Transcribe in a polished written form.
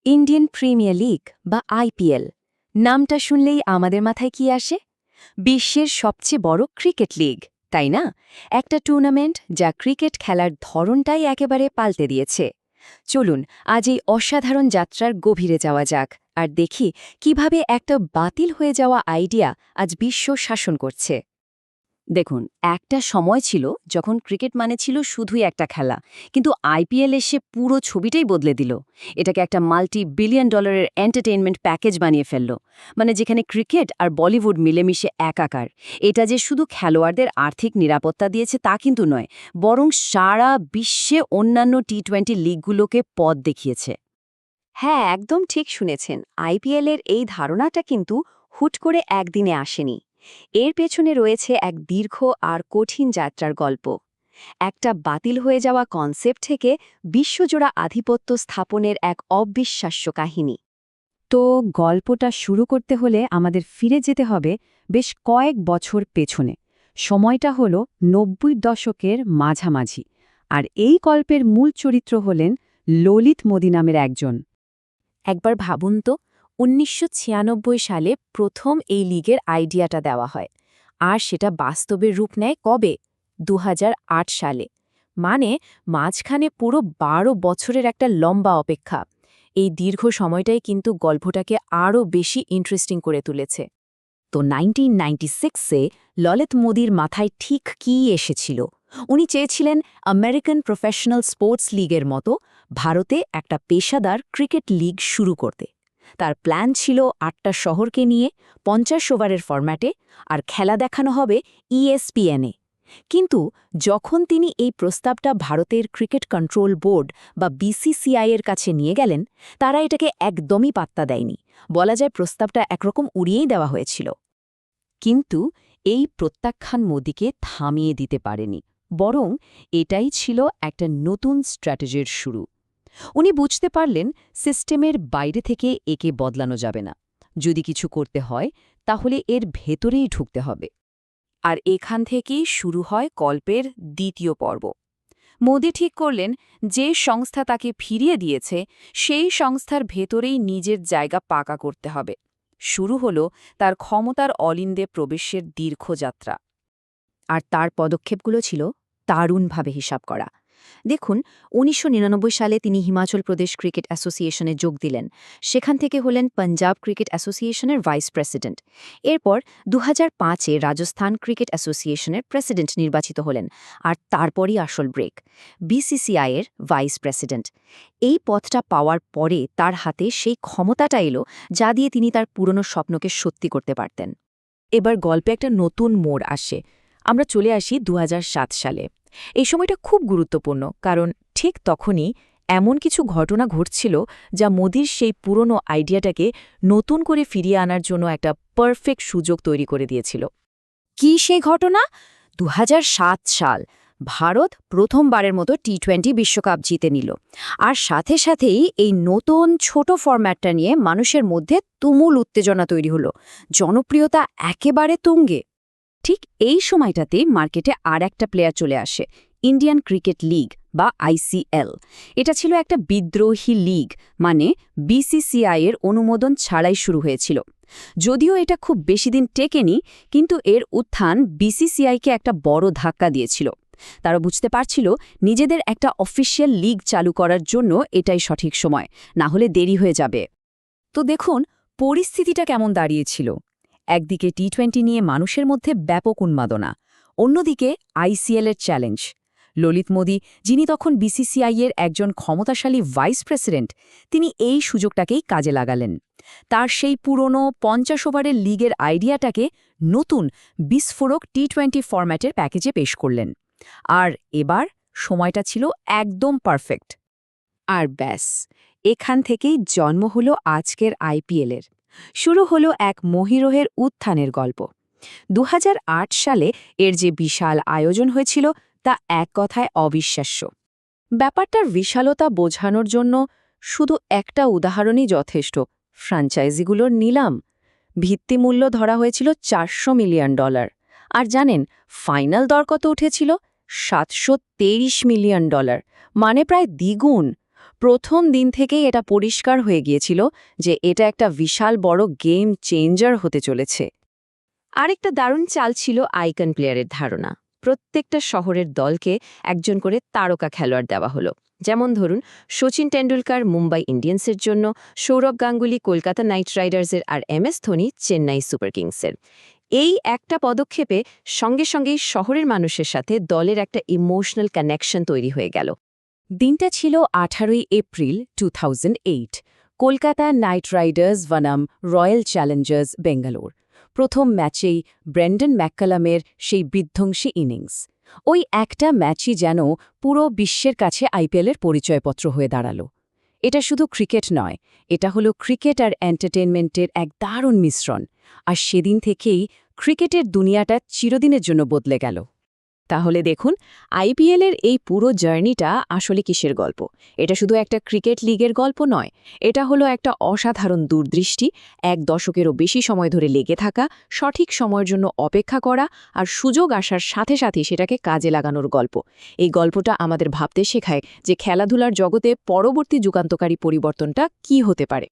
Indian premier league বা IPL নামটা শুনলেই আমাদের মাথায় কি আসে? বিশ্বের সবচেয়ে বড় ক্রিকেট লিগ, তাই না? একটা টুর্নামেন্ট যা ক্রিকেট খেলার ধরনটাই একেবারে পাল্টে দিয়েছে। চলুন আজ এই অসাধারণ যাত্রার গভীরে যাওয়া যাক আর দেখি কিভাবে একটা বাতিল হয়ে যাওয়া আইডিয়া আজ বিশ্ব শাসন করছে। দেখুন, একটা সময় ছিল যখন ক্রিকেট মানে ছিল শুধুই একটা খেলা, কিন্তু আইপিএল এসে পুরো ছবিটাই বদলে দিল। এটাকে একটা মাল্টি-বিলিয়ন ডলারের এন্টারটেইনমেন্ট প্যাকেজ বানিয়ে ফেলল। মানে যেখানে ক্রিকেট আর বলিউড মিলেমিশে একাকার। এটা যে শুধু খেলোয়াড়দের আর্থিক নিরাপত্তা দিয়েছে তা কিন্তু নয়, বরং সারা বিশ্বে অন্যান্য টি-20 লিগগুলোকে পথ দেখিয়েছে। হ্যাঁ, একদম ঠিক শুনেছেন। আইপিএলের এই ধারণাটা কিন্তু হুট করে একদিনে আসেনি। এর পেছনে রয়েছে এক দীর্ঘ আর কঠিন যাত্রার গল্প। একটা বাতিল হয়ে যাওয়া কনসেপ্ট থেকে বিশ্বজোড়া আধিপত্য স্থাপনের এক অবিশ্বাস্য কাহিনী। তো গল্পটা শুরু করতে হলে আমাদের ফিরে যেতে হবে বেশ কয়েক বছর পেছনে। সময়টা হল ৯০ দশকের মাঝামাঝি। আর এই গল্পের মূল চরিত্র হলেন ললিত মোদি নামের একজন। একবার ভাবুন তো, ১৯৯৬ সালে প্রথম এই লিগের আইডিয়াটা দেওয়া হয়। আর সেটা বাস্তবে রূপ নেয় কবে? ২০০৮ সালে। মানে মাঝখানে পুরো ১২ বছরের একটা লম্বা অপেক্ষা। এই দীর্ঘ সময়টাই কিন্তু গল্পটাকে আরও বেশি ইন্টারেস্টিং করে তুলেছে। তো ১৯৯৬-এ ললিত মোদির মাথায় ঠিক কী এসেছিল? উনি চেয়েছিলেন আমেরিকান প্রফেশনাল স্পোর্টস লিগের মতো ভারতে একটা পেশাদার ক্রিকেট লিগ শুরু করতে। তার প্ল্যান ছিল ৮টা শহরকে নিয়ে ৫০ ওভারের ফরম্যাটে, আর খেলা দেখানো হবে ইএসপিএনে। কিন্তু যখন তিনি এই প্রস্তাবটা ভারতের ক্রিকেট কন্ট্রোল বোর্ড বা বিসিসিআই-এর কাছে নিয়ে গেলেন, তারা এটাকে একদমই পাত্তা দেয়নি। বলা যায় প্রস্তাবটা একরকম উড়িয়েই দেওয়া হয়েছিল। কিন্তু এই প্রত্যাখ্যান মোদিকে থামিয়ে দিতে পারেনি, বরং এটাই ছিল একটা নতুন স্ট্র্যাটেজির শুরু। উনি বুঝতে পারলেন সিস্টেমের বাইরে থেকে একে বদলানো যাবে না। যদি কিছু করতে হয় তাহলে এর ভেতরেই ঢুকতে হবে। আর এখান থেকেই শুরু হয় গল্পের দ্বিতীয় পর্ব। মোদি ঠিক করলেন যে সংস্থা তাকে ফিরিয়ে দিয়েছে সেই সংস্থার ভেতরেই নিজের জায়গা পাকা করতে হবে। শুরু হলো তার ক্ষমতার অলিন্দে প্রবেশের দীর্ঘ যাত্রা। আর তার পদক্ষেপগুলো ছিল দারুণভাবে হিসাব করা। দেখুন, ১৯৯৯ সালে তিনি হিমাচল প্রদেশ ক্রিকেট অ্যাসোসিয়েশনে যোগ দিলেন। সেখান থেকে হলেন পাঞ্জাব ক্রিকেট অ্যাসোসিয়েশনের ভাইস প্রেসিডেন্ট। এরপর ২০০৫-এ রাজস্থান ক্রিকেট অ্যাসোসিয়েশনের প্রেসিডেন্ট নির্বাচিত হলেন। আর তারপরই আসল ব্রেক, বিসিসিআই-এর ভাইস প্রেসিডেন্ট। এই পদটা পাওয়ার পরে তার হাতে সেই ক্ষমতাটা এলো যা দিয়ে তিনি তার পুরনো স্বপ্নকে সত্যি করতে পারতেন। এবার গল্পে একটা নতুন মোড় আসে। আমরা চলে আসি ২০০৭ সালে। এই সময়টা খুব গুরুত্বপূর্ণ, কারণ ঠিক তখনই এমন কিছু ঘটনা ঘটছিল যা মোদির সেই পুরনো আইডিয়াটাকে নতুন করে ফিরিয়ে আনার জন্য একটা পারফেক্ট সুযোগ তৈরি করে দিয়েছিল। কি সেই ঘটনা? ২০০৭ সাল। ভারত প্রথমবারের মতো টি-20 বিশ্বকাপ জিতে নিল। আর সাথে সাথেই এই নতুন ছোট ফরম্যাটটা নিয়ে মানুষের মধ্যে তুমুল উত্তেজনা তৈরি হলো। জনপ্রিয়তা একেবারে তুঙ্গে। ঠিক এই সময়টাতে মার্কেটে আর একটা প্লেয়ার চলে আসে, ইন্ডিয়ান ক্রিকেট লিগ বা আইসিএল। এটা ছিল একটা বিদ্রোহী লিগ, মানে বিসিসিআই-এর অনুমোদন ছাড়াই শুরু হয়েছিল। যদিও এটা খুব বেশি দিন টেকেনি, কিন্তু এর উত্থান বিসিসিআই-কে একটা বড় ধাক্কা দিয়েছিল। তারা বুঝতে পারছিল নিজেদের একটা অফিসিয়াল লিগ চালু করার জন্য এটাই সঠিক সময়, না হলে দেরি হয়ে যাবে। তো দেখুন পরিস্থিতিটা কেমন দাঁড়িয়েছিল। একদিকে টি-20 নিয়ে মানুষের মধ্যে ব্যাপক উন্মাদনা, অন্যদিকে আইসিএলের চ্যালেঞ্জ। ললিত মোদি, যিনি তখন বিসিসিআই-এর একজন ক্ষমতাশালী ভাইস প্রেসিডেন্ট, তিনি এই সুযোগটাকেই কাজে লাগালেন। তার সেই পুরনো ৫০ ওভারের লিগের আইডিয়াটাকে নতুন বিস্ফোরক টি-20 ফরম্যাটের প্যাকেজে পেশ করলেন। আর এবার সময়টা ছিল একদম পারফেক্ট। আর ব্যাস, এখান থেকেই জন্ম হলো আজকের আইপিএলের। শুরু হলো এক মহিরোহের উত্থানের গল্প। ২০০৮ সালে এর যে বিশাল আয়োজন হয়েছিল তা এক কথায় অবিশ্বাস্য। ব্যাপারটার বিশালতা বোঝানোর জন্য শুধু একটা উদাহরণই যথেষ্ট, ফ্র্যাঞ্চাইজিগুলোর নিলাম। ভিত্তিমূল্য ধরা হয়েছিল $৪০০ মিলিয়ন। আর জানেন ফাইনাল দর কত উঠেছিল? $৭২৩ মিলিয়ন, মানে প্রায় দ্বিগুণ। প্রথম দিন থেকেই এটা পরিষ্কার হয়ে গিয়েছিল যে এটা একটা বিশাল বড় গেম চেঞ্জার হতে চলেছে। আরেকটা দারুণ চাল ছিল আইকন প্লেয়ারের ধারণা। প্রত্যেকটা শহরের দলকে একজন করে তারকা খেলোয়াড় দেওয়া হলো। যেমন ধরুন, সচিন টেন্ডুলকার মুম্বাই ইন্ডিয়ান্সের জন্য, সৌরভ গাঙ্গুলি কলকাতা নাইট রাইডার্সের আর MS ধোনি চেন্নাই সুপার কিংসের। এই একটা পদক্ষেপে সঙ্গে সঙ্গেই শহরের মানুষের সাথে দলের একটা ইমোশনাল কানেকশন তৈরি হয়ে গেল। দিনটা ছিল 18 এপ্রিল 2008। কলকাতা নাইট রাইডার্স বনাম রয়্যাল চ্যালেঞ্জার্স বেঙ্গালোর। প্রথম ম্যাচেই ব্রেন্ডন ম্যাককালামের সেই বিধ্বংসী ইনিংস। ওই একটা ম্যাচই যেন পুরো বিশ্বের কাছে আইপিএলের পরিচয়পত্র হয়ে দাঁড়াল। এটা শুধু ক্রিকেট নয়, এটা হলো ক্রিকেট আর এন্টারটেনমেন্টের এক দারুণ মিশ্রণ। আর সেদিন থেকেই ক্রিকেটের দুনিয়াটা চিরদিনের জন্য বদলে গেল। তাহলে দেখুন, আইপিএলের এই পুরো জার্নিটা আসলে কিসের গল্প? এটা শুধু একটা ক্রিকেট লিগের গল্প নয়, এটা হলো একটা অসাধারণ দূরদৃষ্টি, এক দশকেরও বেশি সময় ধরে লেগে থাকা, সঠিক সময়ের জন্য অপেক্ষা করা আর সুযোগ আসার সাথে সাথে সেটাকে কাজে লাগানোর গল্প। এই গল্পটা আমাদের ভাবতে শেখায় যে খেলাধুলার জগতে পরবর্তী যুগান্তকারী পরিবর্তনটা কী হতে পারে।